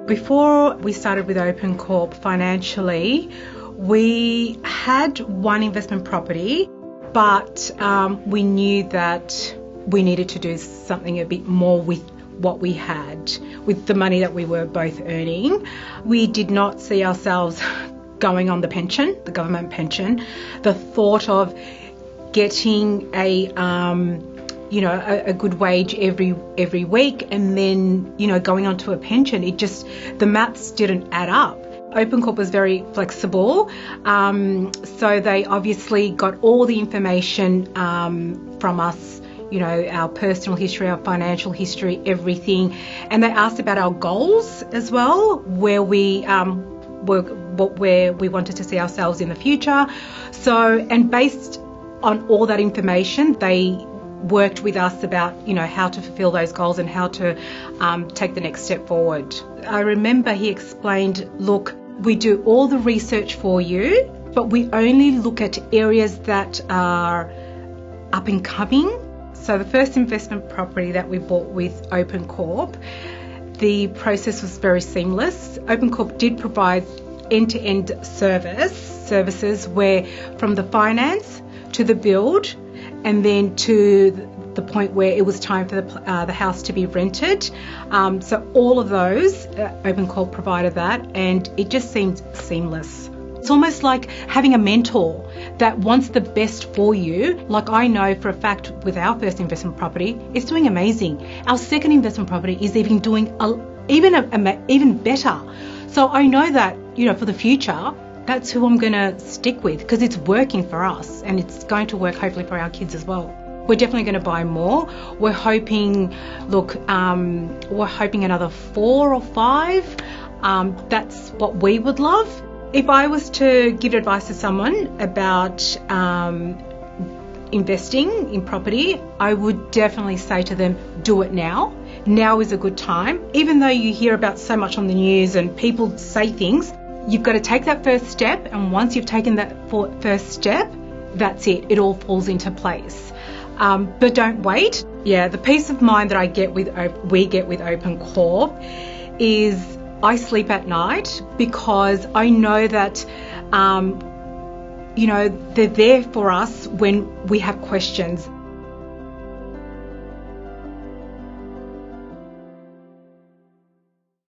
Before we started with OpenCorp financially, we had one investment property, but we knew that we needed to do something a bit more with what we had, with the money that we were both earning. We did not see ourselves going on the pension, the government pension. The thought of getting a good wage every week and then, going on to a pension, the maths didn't add up. OpenCorp was very flexible, so they obviously got all the information from us, our personal history, our financial history, everything, and they asked about our goals as well, where we wanted to see ourselves in the future. So, and based on all that information, they worked with us about, how to fulfill those goals and how to take the next step forward. I remember he explained, look, we do all the research for you, but we only look at areas that are up and coming. So the first investment property that we bought with OpenCorp, the process was very seamless. OpenCorp did provide end-to-end services where from the finance to the build and then to the point where it was time for the house to be rented. So all of those, OpenCorp provided that, and it just seemed seamless. It's almost like having a mentor that wants the best for you. Like I know for a fact with our first investment property, it's doing amazing. Our second investment property is even doing even better. So I know that, for the future, that's who I'm going to stick with because it's working for us and it's going to work hopefully for our kids as well. We're definitely going to buy more. We're hoping another 4 or 5. That's what we would love. If I was to give advice to someone about investing in property, I would definitely say to them, do it now. Now is a good time. Even though you hear about so much on the news and people say things, you've got to take that first step. And once you've taken that first step, that's it. It all falls into place. But don't wait. Yeah, the peace of mind that we get with OpenCorp is I sleep at night because I know that, they're there for us when we have questions.